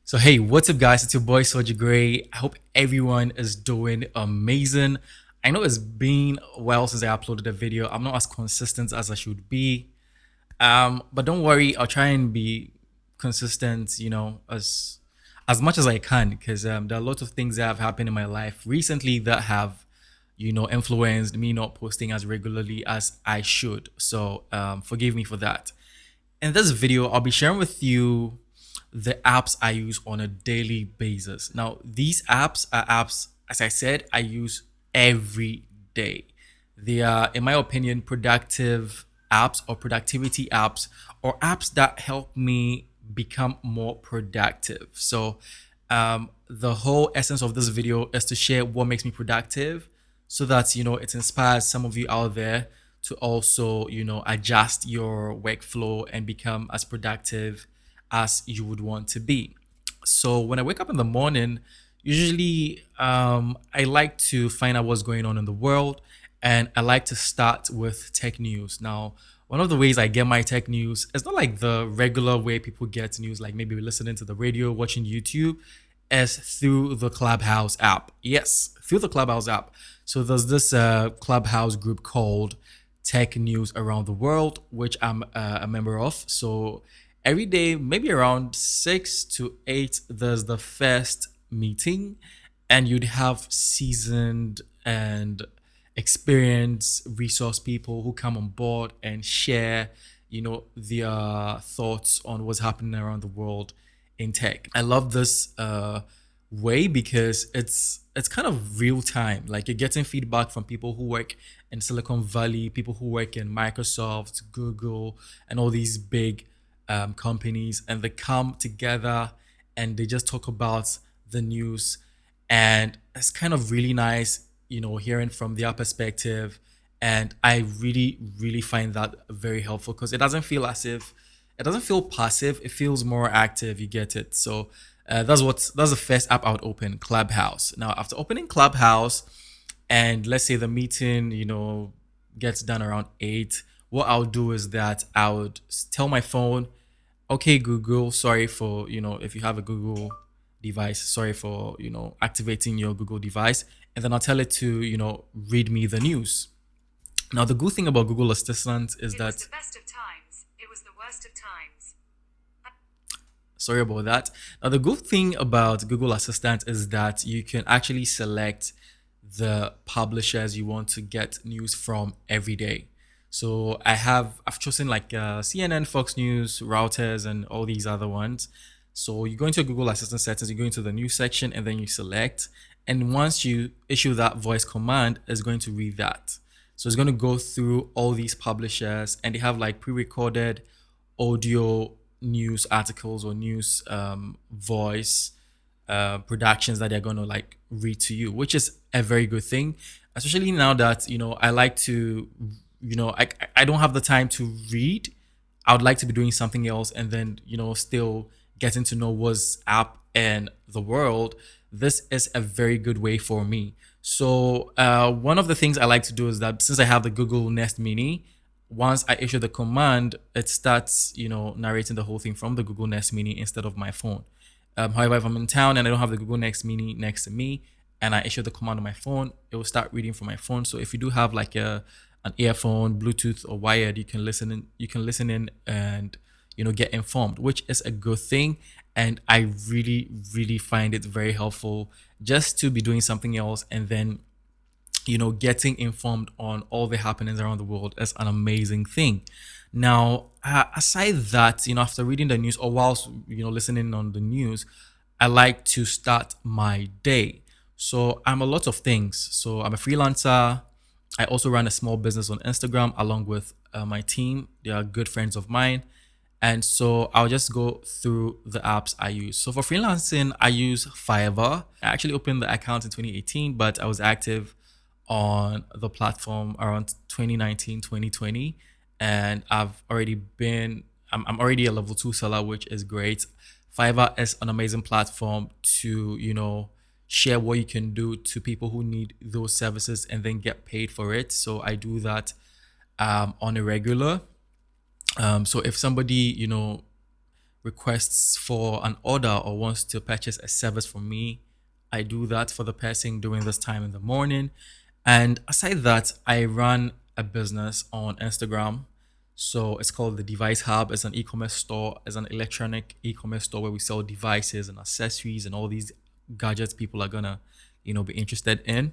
So hey, what's up guys? It's your boy Soja Gray. I hope everyone is doing amazing. I know it's been a while since I uploaded a video. I'm not as consistent as I should be. But don't worry, I'll try and be consistent, as much as I can, because there are a lot of things that have happened in my life recently that have, influenced me not posting as regularly as I should. So forgive me for that. In this video, I'll be sharing with you the apps I use on a daily basis. Now, these apps are apps, as I said, I use every day. They are, in my opinion, productive apps or productivity apps or apps that help me become more productive. So, the whole essence of this video is to share what makes me productive so that, it inspires some of you out there to also, adjust your workflow and become as productive as you would want to be. So when I wake up in the morning, usually I like to find out what's going on in the world, and I like to start with tech news. Now, one of the ways I get my tech news is not like the regular way people get news, like maybe listening to the radio, watching YouTube, is through the Clubhouse app. Yes, through the Clubhouse app. So there's this Clubhouse group called Tech News Around the World, which I'm a member of. So every day, maybe around 6 to 8, there's the first meeting, and you'd have seasoned and experienced resource people who come on board and share, their thoughts on what's happening around the world in tech. I love this way because it's kind of real time. Like, you're getting feedback from people who work in Silicon Valley, people who work in Microsoft, Google, and all these big companies, and they come together and they just talk about the news, and it's kind of really nice, hearing from their perspective. And I really, really find that very helpful because it doesn't feel passive. It feels more active. You get it. So that's the first app I would open, Clubhouse. Now, after opening Clubhouse, and let's say the meeting, gets done around 8, what I'll do is that I would tell my phone, okay, Google, sorry for, if you have a Google device, sorry for, activating your Google device. And then I'll tell it to, read me the news. Now, the good thing about Google Assistant is It was that, the best of times. It was the worst of times. sorry about that. Now, the good thing about Google Assistant is that you can actually select the publishers you want to get news from every day. So I've chosen like CNN, Fox News, Reuters, and all these other ones. So you go into Google Assistant settings, you go into the news section, and then you select. And once you issue that voice command, it's going to read that. So it's going to go through all these publishers, and they have like pre-recorded audio news articles or news voice productions that they're going to like read to you, which is a very good thing, especially now that I like to, I don't have the time to read. I would like to be doing something else, and then still getting to know what's up in the world. This is a very good way for me. So one of the things I like to do is that since I have the Google Nest Mini, once I issue the command, it starts, narrating the whole thing from the Google Nest Mini instead of my phone. However, if I'm in town and I don't have the Google Nest Mini next to me, and I issue the command on my phone, it will start reading from my phone. So if you do have like an earphone, Bluetooth, or wired, you can listen in. You can listen in and get informed, which is a good thing. And I really, really find it very helpful just to be doing something else, and then getting informed on all the happenings around the world is an amazing thing. Now, aside that, after reading the news or whilst, listening on the news, I like to start my day. So I'm a lot of things. So I'm a freelancer. I also run a small business on Instagram along with my team. They are good friends of mine. And so I'll just go through the apps I use. So for freelancing, I use Fiverr. I actually opened the account in 2018, but I was active on the platform around 2019, 2020. And I'm already a level 2 seller, which is great. Fiverr is an amazing platform to, share what you can do to people who need those services and then get paid for it. So I do that on a regular. So if somebody, requests for an order or wants to purchase a service from me, I do that for the person during this time in the morning. And aside that, I run a business on Instagram. So it's called the Device Hub. It's an e-commerce store. It's an electronic e-commerce store where we sell devices and accessories and all these gadgets people are gonna, be interested in.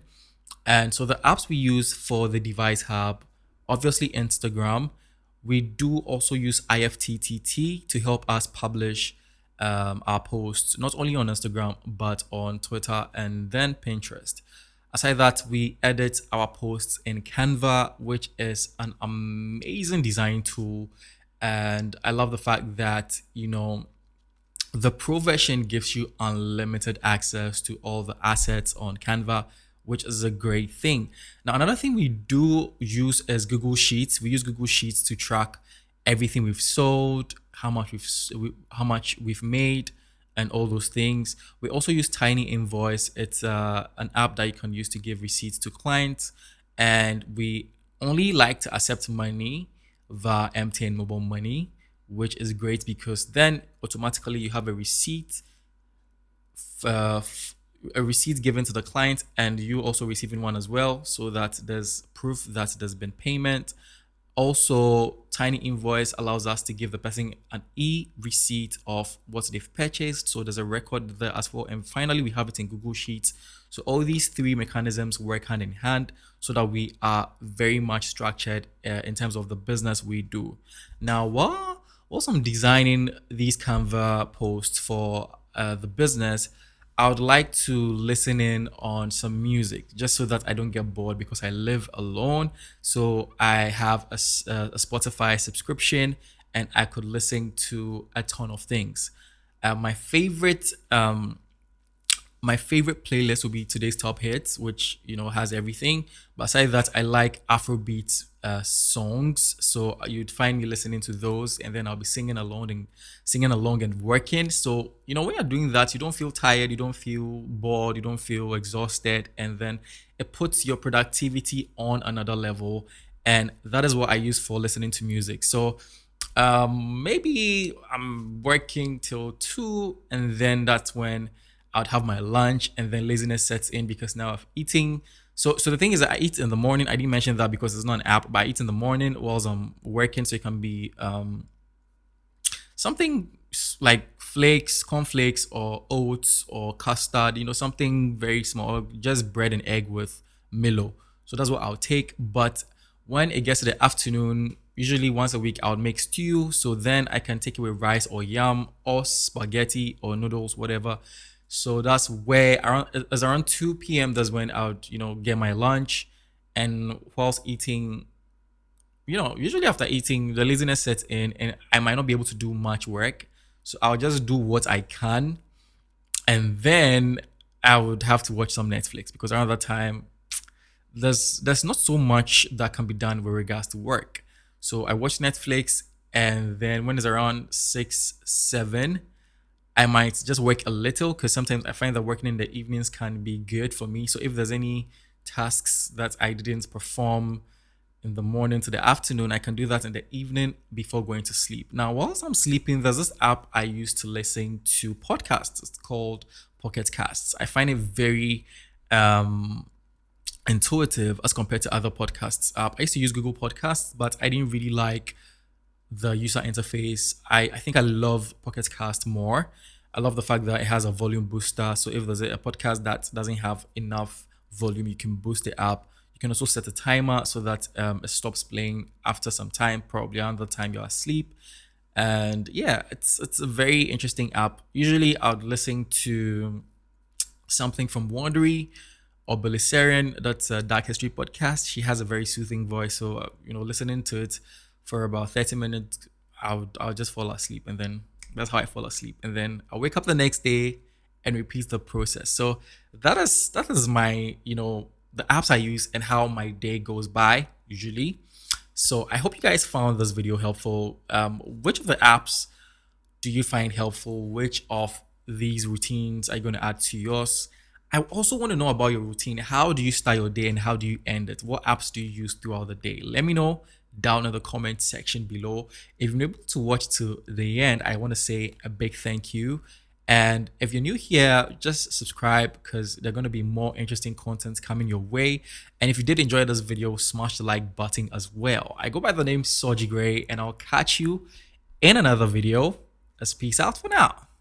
And so the apps we use for the Device Hub, obviously Instagram. We do also use IFTTT to help us publish our posts, not only on Instagram, but on Twitter and then Pinterest. Aside that, we edit our posts in Canva, which is an amazing design tool. And I love the fact that, the pro version gives you unlimited access to all the assets on Canva, which is a great thing. Now, another thing we do use is Google Sheets. We use Google Sheets to track everything we've sold, how much we've made, and all those things. We also use Tiny Invoice. It's an app that you can use to give receipts to clients, and we only like to accept money via MTN Mobile Money, which is great because then automatically you have a receipt given to the client, and you also receiving one as well, so that there's proof that there's been payment. Also, Tiny Invoice allows us to give the person an e-receipt of what they've purchased, so there's a record there as well. And finally, we have it in Google Sheets. So all these three mechanisms work hand in hand so that we are very much structured in terms of the business we do. Now, whilst I'm designing these Canva posts for the business, I would like to listen in on some music just so that I don't get bored because I live alone. So I have a Spotify subscription and I could listen to a ton of things. My favorite playlist will be today's top hits, which has everything. But aside that, I like Afrobeat songs, so you'd find me listening to those, and then I'll be singing along and working. So when you're doing that, you don't feel tired, you don't feel bored, you don't feel exhausted, and then it puts your productivity on another level. And that is what I use for listening to music. So maybe I'm working till 2, and then that's when I'd have my lunch, and then laziness sets in because now I've eating. So the thing is that I eat in the morning. I didn't mention that because it's not an app, but I eat in the morning whilst I'm working. So it can be something like flakes, cornflakes, or oats, or custard. Something very small, just bread and egg with Milo. So that's what I'll take. But when it gets to the afternoon, usually once a week, I'll make stew. So then I can take it with rice or yam or spaghetti or noodles, whatever. So that's where around 2 p.m. That's when I would, get my lunch. And whilst eating, usually after eating, the laziness sets in and I might not be able to do much work. So I'll just do what I can. And then I would have to watch some Netflix because around that time, there's not so much that can be done with regards to work. So I watch Netflix, and then when it's around 6, 7, I might just work a little because sometimes I find that working in the evenings can be good for me. So if there's any tasks that I didn't perform in the morning to the afternoon, I can do that in the evening before going to sleep. Now, whilst I'm sleeping, there's this app I use to listen to podcasts. It's called Pocket Casts. I find it very intuitive as compared to other podcasts app. I used to use Google Podcasts, but I didn't really like the user interface. I think I love Pocket Cast more. I love the fact that it has a volume booster. So if there's a podcast that doesn't have enough volume, you can boost it up. You can also set a timer so that it stops playing after some time, probably around the time you're asleep. And yeah, it's a very interesting app. Usually I'd listen to something from Wandery or Belisarian. That's a Dark History podcast. She has a very soothing voice. So, listening to it for about 30 minutes, I'll just fall asleep. And then that's how I fall asleep. And then I'll wake up the next day and repeat the process. So that is my, the apps I use and how my day goes by usually. So I hope you guys found this video helpful. Which of the apps do you find helpful? Which of these routines are you going to add to yours? I also want to know about your routine. How do you start your day and how do you end it? What apps do you use throughout the day? Let me know down in the comment section below. If you're able to watch to the end, I want to say a big thank you. And if you're new here, just subscribe because there are going to be more interesting contents coming your way. And if you did enjoy this video, smash the like button as well. I go by the name Soji Gray, and I'll catch you in another video. Let's peace out for now.